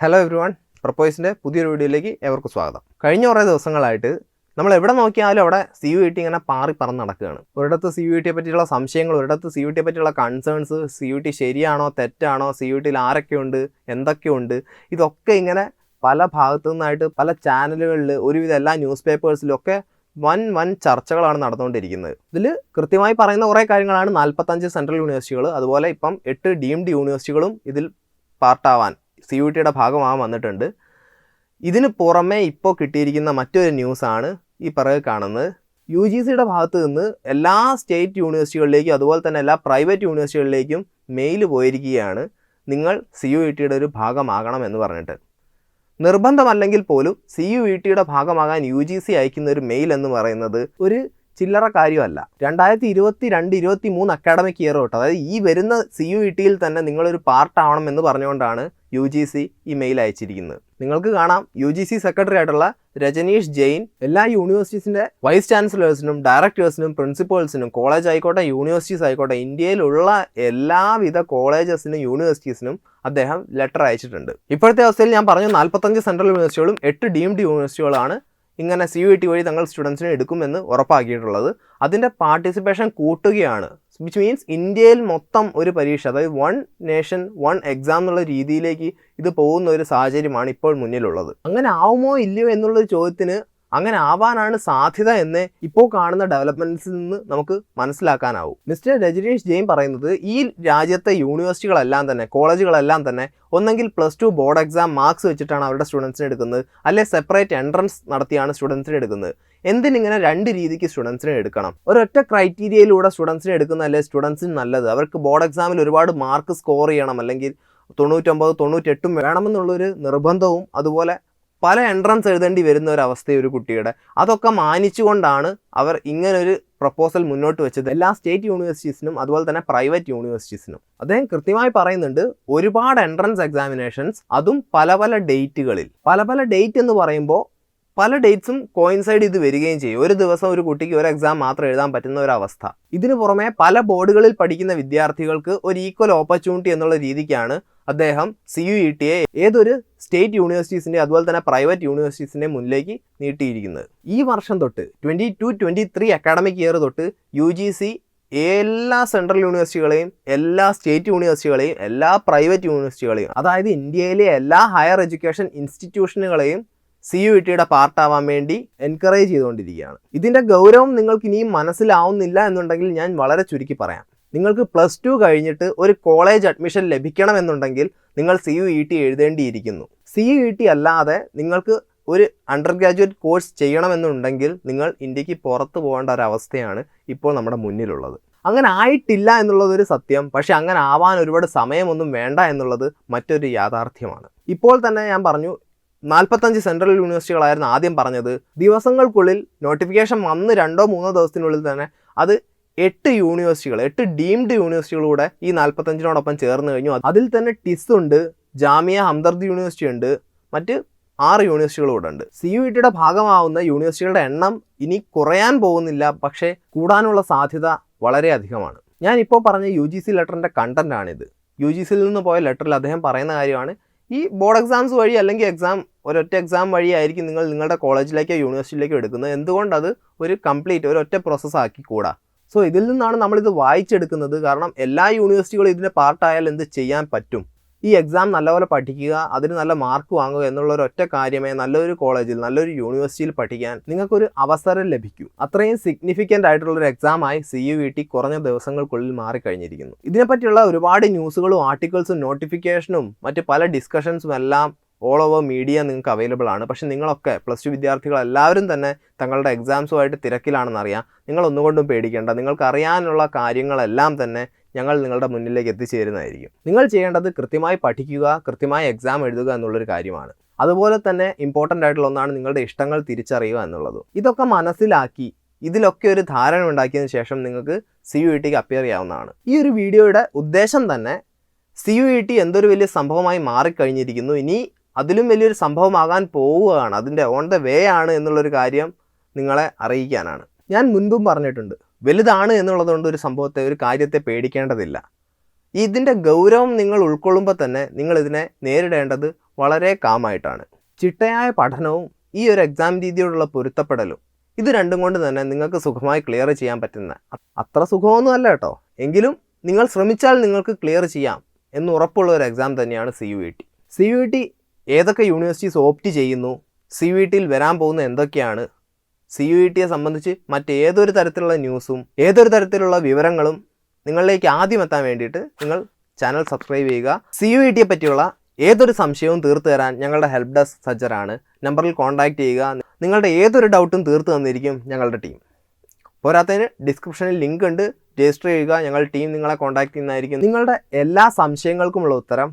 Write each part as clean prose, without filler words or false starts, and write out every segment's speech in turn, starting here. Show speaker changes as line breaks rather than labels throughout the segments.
Hello everyone, പ്രപ്പോയ്സിൻ്റെ പുതിയൊരു വീഡിയോയിലേക്ക് ഏവർക്കും സ്വാഗതം. കഴിഞ്ഞ കുറേ ദിവസങ്ങളായിട്ട് നമ്മൾ എവിടെ നോക്കിയാലും അവിടെ CUET ഇങ്ങനെ പാറി പറന്ന് നടക്കുകയാണ്. ഒരിടത്ത് CUET പറ്റിയുള്ള സംശയങ്ങൾ, ഒരിടത്ത് CUET പറ്റിയുള്ള കൺസേൺസ്, CUET ശരിയാണോ തെറ്റാണോ, CUETയിൽ ആരൊക്കെയുണ്ട്, എന്തൊക്കെയുണ്ട്, ഇതൊക്കെ ഇങ്ങനെ പല ഭാഗത്തു നിന്നായിട്ട് പല ചാനലുകളിൽ ഒരുവിധ എല്ലാ ന്യൂസ് പേപ്പേഴ്സിലൊക്കെ വൻ ചർച്ചകളാണ് നടന്നുകൊണ്ടിരിക്കുന്നത്. ഇതിൽ കൃത്യമായി പറയുന്ന കുറേ കാര്യങ്ങളാണ്. 45 സെൻട്രൽ യൂണിവേഴ്സിറ്റികൾ, അതുപോലെ ഇപ്പം 8 ഡീംഡ് യൂണിവേഴ്സിറ്റികളും ഇതിൽ പാർട്ടാവാൻ CUETയുടെ ഭാഗമാകാൻ വന്നിട്ടുണ്ട്. ഇതിന് പുറമെ ഇപ്പോൾ കിട്ടിയിരിക്കുന്ന മറ്റൊരു ന്യൂസാണ് ഈ പിറകെ കാണുന്നത്. UGCയുടെ ഭാഗത്ത് നിന്ന് എല്ലാ സ്റ്റേറ്റ് യൂണിവേഴ്സിറ്റികളിലേക്കും അതുപോലെ തന്നെ എല്ലാ പ്രൈവറ്റ് യൂണിവേഴ്സിറ്റികളിലേക്കും മെയിൽ പോയിരിക്കുകയാണ്, നിങ്ങൾ CUETയുടെ ഒരു ഭാഗമാകണം എന്ന് പറഞ്ഞിട്ട്. നിർബന്ധമല്ലെങ്കിൽ പോലും CUETയുടെ ഭാഗമാകാൻ UGC അയക്കുന്ന ഒരു മെയിൽ എന്ന് പറയുന്നത് ഒരു ചില്ലറ കാര്യമല്ല. 2022-23 അക്കാഡമിക് ഇയർ തൊട്ട്, അതായത് ഈ വരുന്ന CUETയിൽ തന്നെ നിങ്ങളൊരു പാർട്ടാവണം എന്ന് പറഞ്ഞുകൊണ്ടാണ് UGC ഈ മെയിൽ അയച്ചിരിക്കുന്നത്. നിങ്ങൾക്ക് കാണാം, UGC സെക്രട്ടറി ആയിട്ടുള്ള രജനീഷ് ജെയിൻ എല്ലാ യൂണിവേഴ്സിറ്റീസിൻ്റെ വൈസ് ചാൻസലേഴ്സിനും ഡയറക്ടേഴ്സിനും പ്രിൻസിപ്പൽസിനും, കോളേജ് ആയിക്കോട്ടെ യൂണിവേഴ്സിറ്റീസ് ആയിക്കോട്ടെ, ഇന്ത്യയിലുള്ള എല്ലാവിധ കോളേജസിനും യൂണിവേഴ്സിറ്റീസിനും അദ്ദേഹം ലെറ്റർ അയച്ചിട്ടുണ്ട്. ഇപ്പോഴത്തെ അവസ്ഥയിൽ ഞാൻ പറഞ്ഞു 45 സെൻട്രൽ യൂണിവേഴ്സിറ്റികളും 8 ഡീംഡ് യൂണിവേഴ്സിറ്റികളാണ് ഇങ്ങനെ CUET വഴി തങ്ങൾ സ്റ്റുഡൻസിനെ എടുക്കുമെന്ന് ഉറപ്പാക്കിയിട്ടുള്ളത്. അതിൻ്റെ പാർട്ടിസിപ്പേഷൻ കൂട്ടുകയാണ്. വിച്ച് മീൻസ് ഇന്ത്യയിൽ മൊത്തം ഒരു പരീക്ഷ, അതായത് 1 നേഷൻ 1 എക്സാം എന്നുള്ള രീതിയിലേക്ക് ഇത് പോകുന്ന ഒരു സാഹചര്യമാണ് ഇപ്പോൾ മുന്നിലുള്ളത്. അങ്ങനെ ആവുമോ ഇല്ലയോ എന്നുള്ളൊരു ചോദ്യത്തിന് അങ്ങനെ ആവാനാണ് സാധ്യത എന്ന് ഇപ്പോൾ കാണുന്ന ഡെവലപ്മെൻറ്റ്സിൽ നിന്ന് നമുക്ക് മനസ്സിലാക്കാനാവും. മിസ്റ്റർ രജനീഷ് ജെയിൻ പറയുന്നത്, ഈ രാജ്യത്തെ യൂണിവേഴ്സിറ്റികളെല്ലാം തന്നെ, കോളേജുകളെല്ലാം തന്നെ ഒന്നെങ്കിൽ +2 ബോർഡ് എക്സാം മാർക്സ് വെച്ചിട്ടാണ് അവരുടെ സ്റ്റുഡൻസിനെ എടുക്കുന്നത്, അല്ലെ സെപ്പറേറ്റ് എൻട്രൻസ് നടത്തിയാണ് സ്റ്റുഡൻസിനെ എടുക്കുന്നത്. എന്തിനിങ്ങനെ 2 രീതിക്ക് സ്റ്റുഡൻസിനെ എടുക്കണം? ഒരൊറ്റ ക്രൈറ്റീരിയയിലൂടെ സ്റ്റുഡൻസിനെ എടുക്കുന്നതല്ലേ സ്റ്റുഡൻസിന് നല്ലത്? അവർക്ക് ബോർഡ് എക്സാമിൽ ഒരുപാട് മാർക്ക് സ്കോർ ചെയ്യണം, അല്ലെങ്കിൽ 99, 98 വേണമെന്നുള്ളൊരു നിർബന്ധവും അതുപോലെ പല എൻട്രൻസ് എഴുതേണ്ടി വരുന്ന ഒരു അവസ്ഥ ഒരു കുട്ടിയുടെ, അതൊക്കെ മാനിച്ചുകൊണ്ടാണ് അവർ ഇങ്ങനൊരു പ്രപ്പോസൽ മുന്നോട്ട് വെച്ചത് എല്ലാ സ്റ്റേറ്റ് യൂണിവേഴ്സിറ്റീസിനും അതുപോലെ തന്നെ പ്രൈവറ്റ് യൂണിവേഴ്സിറ്റീസിനും. അദ്ദേഹം കൃത്യമായി പറയുന്നുണ്ട്, ഒരുപാട് എൻട്രൻസ് എക്സാമിനേഷൻസ്, അതും പല ഡേറ്റുകളിൽ. പല ഡേറ്റ് എന്ന് പറയുമ്പോൾ പല ഡേറ്റ്സും കോയിൻസൈഡ് ചെയ്ത് വരികയും ചെയ്യും. ഒരു ദിവസം ഒരു കുട്ടിക്ക് ഒരു എക്സാം മാത്രം എഴുതാൻ പറ്റുന്ന ഒരവസ്ഥ. ഇതിനു പുറമെ പല ബോർഡുകളിൽ പഠിക്കുന്ന വിദ്യാർത്ഥികൾക്ക് ഒരു ഈക്വൽ ഓപ്പർച്യൂണിറ്റി എന്നുള്ള രീതിക്കാണ് അദ്ദേഹം CUETയെ ഏതൊരു സ്റ്റേറ്റ് യൂണിവേഴ്സിറ്റീസിൻ്റെ അതുപോലെ തന്നെ പ്രൈവറ്റ് യൂണിവേഴ്സിറ്റീസിൻ്റെ മുന്നിലേക്ക് നീട്ടിയിരിക്കുന്നത്. ഈ വർഷം തൊട്ട് 22-23 അക്കാഡമിക് ഇയർ തൊട്ട് UGC എല്ലാ സെൻട്രൽ യൂണിവേഴ്സിറ്റികളെയും, എല്ലാ സ്റ്റേറ്റ് യൂണിവേഴ്സിറ്റികളെയും, എല്ലാ പ്രൈവറ്റ് യൂണിവേഴ്സിറ്റികളെയും, അതായത് ഇന്ത്യയിലെ എല്ലാ ഹയർ എഡ്യൂക്കേഷൻ ഇൻസ്റ്റിറ്റ്യൂഷനുകളെയും CUETയുടെ പാർട്ടാവാൻ വേണ്ടി എൻകറേജ് ചെയ്തുകൊണ്ടിരിക്കുകയാണ്. ഇതിൻ്റെ ഗൗരവം നിങ്ങൾക്ക് ഇനിയും മനസ്സിലാവുന്നില്ല എന്നുണ്ടെങ്കിൽ ഞാൻ വളരെ ചുരുക്കി പറയാം. നിങ്ങൾക്ക് +2 കഴിഞ്ഞിട്ട് ഒരു കോളേജ് അഡ്മിഷൻ ലഭിക്കണമെന്നുണ്ടെങ്കിൽ നിങ്ങൾ CUET എഴുതേണ്ടിയിരിക്കുന്നു. CUET അല്ലാതെ നിങ്ങൾക്ക് ഒരു അണ്ടർ ഗ്രാജുവേറ്റ് കോഴ്സ് ചെയ്യണമെന്നുണ്ടെങ്കിൽ നിങ്ങൾ ഇന്ത്യക്ക് പുറത്ത് പോകേണ്ട ഒരവസ്ഥയാണ് ഇപ്പോൾ നമ്മുടെ മുന്നിലുള്ളത്. അങ്ങനെ ആയിട്ടില്ല എന്നുള്ളതൊരു സത്യം. പക്ഷേ അങ്ങനെ ആവാൻ ഒരുപാട് സമയമൊന്നും വേണ്ട എന്നുള്ളത് മറ്റൊരു യാഥാർത്ഥ്യമാണ്. ഇപ്പോൾ തന്നെ ഞാൻ പറഞ്ഞു, 45 സെൻട്രൽ യൂണിവേഴ്സിറ്റികളായിരുന്നു ആദ്യം പറഞ്ഞത്. ദിവസങ്ങൾക്കുള്ളിൽ നോട്ടിഫിക്കേഷൻ വന്ന് 2-3 ദിവസത്തിനുള്ളിൽ തന്നെ അത് 8 യൂണിവേഴ്സിറ്റികൾ, 8 ഡീംഡ് യൂണിവേഴ്സിറ്റികളൂടെ ഈ 45നോടൊപ്പം ചേർന്ന് കഴിഞ്ഞു. അതിൽ തന്നെ ടിസ് ഉണ്ട്, ജാമിയ ഹംദർദ് യൂണിവേഴ്സിറ്റി ഉണ്ട്, മറ്റ് 6 യൂണിവേഴ്സിറ്റികളൂടെ ഉണ്ട്. CUETയുടെ ഭാഗമാവുന്ന യൂണിവേഴ്സിറ്റികളുടെ എണ്ണം ഇനി കുറയാൻ പോകുന്നില്ല, പക്ഷേ കൂടാനുള്ള സാധ്യത വളരെ അധികമാണ്. ഞാനിപ്പോൾ പറഞ്ഞ UGC ലെറ്ററിൻ്റെ കണ്ടൻറ്റാണിത്. UGCയിൽ നിന്ന് പോയ ലെറ്ററിൽ അദ്ദേഹം പറയുന്ന കാര്യമാണ്, ഈ ബോർഡ് എക്സാംസ് വഴി അല്ലെങ്കിൽ ഒരൊറ്റ എക്സാം വഴിയായിരിക്കും നിങ്ങൾ നിങ്ങളുടെ കോളേജിലേക്കോ യൂണിവേഴ്സിറ്റിയിലേക്കോ എടുക്കുന്നത്. എന്തുകൊണ്ടത് ഒരു ഒരൊറ്റ പ്രോസസ്സാക്കി കൂടാ? സോ ഇതിൽ നിന്നാണ് നമ്മളിത് വായിച്ചെടുക്കുന്നത്. കാരണം എല്ലാ യൂണിവേഴ്സിറ്റികളും ഇതിൻ്റെ പാർട്ടായാൽ എന്ത് ചെയ്യാൻ പറ്റും? ഈ എക്സാം നല്ലപോലെ പഠിക്കുക, അതിന് നല്ല മാർക്ക് വാങ്ങുക എന്നുള്ള ഒരൊറ്റ കാര്യമേ നല്ലൊരു കോളേജിൽ, നല്ലൊരു യൂണിവേഴ്സിറ്റിയിൽ പഠിക്കാൻ നിങ്ങൾക്കൊരു അവസരം ലഭിക്കൂ. അത്രയും സിഗ്നിഫിക്കൻ്റ് ആയിട്ടുള്ളൊരു എക്സാമായി CUET കുറഞ്ഞ ദിവസങ്ങൾക്കുള്ളിൽ മാറിക്കഴിഞ്ഞിരിക്കുന്നു. ഇതിനെപ്പറ്റിയുള്ള ഒരുപാട് ന്യൂസുകളും ആർട്ടിക്കിൾസും നോട്ടിഫിക്കേഷനും മറ്റ് പല ഡിസ്കഷൻസും എല്ലാം ഓൾ ഓവർ മീഡിയ നിങ്ങൾക്ക് അവൈലബിൾ ആണ്. പക്ഷേ നിങ്ങളൊക്കെ +2 വിദ്യാർത്ഥികളെല്ലാവരും തന്നെ തങ്ങളുടെ എക്സാംസുമായിട്ട് തിരക്കിലാണെന്നറിയാം. നിങ്ങളൊന്നുകൊണ്ടും പേടിക്കേണ്ട. നിങ്ങൾക്ക് അറിയാനുള്ള കാര്യങ്ങളെല്ലാം തന്നെ ഞങ്ങൾ നിങ്ങളുടെ മുന്നിലേക്ക് എത്തിച്ചേരുന്നതായിരിക്കും. നിങ്ങൾ ചെയ്യേണ്ടത് കൃത്യമായി പഠിക്കുക, കൃത്യമായി എക്സാം എഴുതുക എന്നുള്ളൊരു കാര്യമാണ്. അതുപോലെ തന്നെ ഇമ്പോർട്ടൻ്റ് ആയിട്ടുള്ള ഒന്നാണ് നിങ്ങളുടെ ഇഷ്ടങ്ങൾ തിരിച്ചറിയുക എന്നുള്ളത്. ഇതൊക്കെ മനസ്സിലാക്കി ഇതിലൊക്കെ ഒരു ധാരണ ഉണ്ടാക്കിയതിന് ശേഷം നിങ്ങൾക്ക് CUETക്ക് അപ്പിയർ ചെയ്യാവുന്നതാണ്. ഈ ഒരു വീഡിയോയുടെ ഉദ്ദേശം തന്നെ CUET എന്തൊരു വലിയ സംഭവമായി മാറിക്കഴിഞ്ഞിരിക്കുന്നു, ഇനി അതിലും വലിയൊരു സംഭവമാകാൻ പോവുകയാണ്, അതിൻ്റെ ഓൺ ദ വേ ആണ് എന്നുള്ളൊരു കാര്യം നിങ്ങളെ അറിയിക്കാനാണ്. ഞാൻ മുൻപും പറഞ്ഞിട്ടുണ്ട്, വലുതാണ് എന്നുള്ളതുകൊണ്ട് ഒരു കാര്യത്തെ പേടിക്കേണ്ടതില്ല. ഇതിൻ്റെ ഗൗരവം നിങ്ങൾ ഉൾക്കൊള്ളുമ്പോൾ തന്നെ നിങ്ങളിതിനെ നേരിടേണ്ടത് വളരെ കാമായിട്ടാണ്. ചിട്ടയായ പഠനവും ഈ ഒരു എക്സാം രീതിയോടുള്ള പൊരുത്തപ്പെടലും ഇത് രണ്ടും കൊണ്ട് തന്നെ നിങ്ങൾക്ക് സുഖമായി ക്ലിയർ ചെയ്യാൻ പറ്റുന്ന, അത്ര സുഖമൊന്നും അല്ല കേട്ടോ, എങ്കിലും നിങ്ങൾ ശ്രമിച്ചാൽ നിങ്ങൾക്ക് ക്ലിയർ ചെയ്യാം എന്ന് ഉറപ്പുള്ള ഒരു എക്സാം തന്നെയാണ് CUET. CUET ഏതൊക്കെ യൂണിവേഴ്സിറ്റീസ് ഓപ്റ്റ് ചെയ്യുന്നു, CUETയിൽ വരാൻ പോകുന്ന എന്തൊക്കെയാണ്, CUETയെ സംബന്ധിച്ച് മറ്റേതൊരു തരത്തിലുള്ള ന്യൂസും ഏതൊരു തരത്തിലുള്ള വിവരങ്ങളും നിങ്ങളിലേക്ക് ആദ്യം എത്താൻ വേണ്ടിയിട്ട് നിങ്ങൾ ചാനൽ സബ്സ്ക്രൈബ് ചെയ്യുക. CUETയെ പറ്റിയുള്ള ഏതൊരു സംശയവും തീർത്തു തരാൻ ഞങ്ങളുടെ ഹെൽപ്പ് ഡെസ്ക് സജ്ജരാണ്. നമ്പറിൽ കോൺടാക്റ്റ് ചെയ്യുക. നിങ്ങളുടെ ഏതൊരു ഡൗട്ടും തീർത്തു തന്നിരിക്കും ഞങ്ങളുടെ ടീം. പോരാത്തതിന് ഡിസ്ക്രിപ്ഷനിൽ ലിങ്ക് ഉണ്ട്, രജിസ്റ്റർ ചെയ്യുക. ഞങ്ങളുടെ ടീം നിങ്ങളെ കോൺടാക്ട് ചെയ്യുന്നതായിരിക്കും. നിങ്ങളുടെ എല്ലാ സംശയങ്ങൾക്കുമുള്ള ഉത്തരം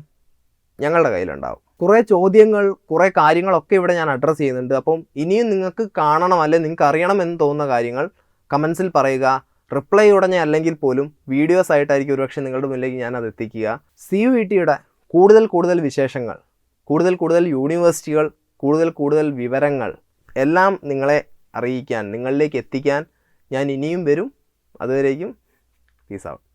ഞങ്ങളുടെ കയ്യിലുണ്ടാവും. കുറേ ചോദ്യങ്ങൾ, കുറേ കാര്യങ്ങളൊക്കെ ഇവിടെ ഞാൻ അഡ്രസ്സ് ചെയ്യുന്നുണ്ട്. അപ്പം ഇനിയും നിങ്ങൾക്ക് കാണണം അല്ലെങ്കിൽ നിങ്ങൾക്ക് അറിയണം എന്ന് തോന്നുന്ന കാര്യങ്ങൾ കമൻസിൽ പറയുക. റിപ്ലൈ ഉടനെ അല്ലെങ്കിൽ പോലും വീഡിയോസ് ആയിട്ടായിരിക്കും ഒരുപക്ഷെ നിങ്ങളുടെ മുന്നിലേക്ക് ഞാൻ അത് എത്തിക്കുക. CUETയുടെ കൂടുതൽ വിശേഷങ്ങൾ, കൂടുതൽ യൂണിവേഴ്സിറ്റികൾ, കൂടുതൽ വിവരങ്ങൾ എല്ലാം നിങ്ങളെ അറിയിക്കാൻ, നിങ്ങളിലേക്ക് എത്തിക്കാൻ ഞാൻ ഇനിയും വരും. അതുവരേക്കും പീസ് ഔട്ട്.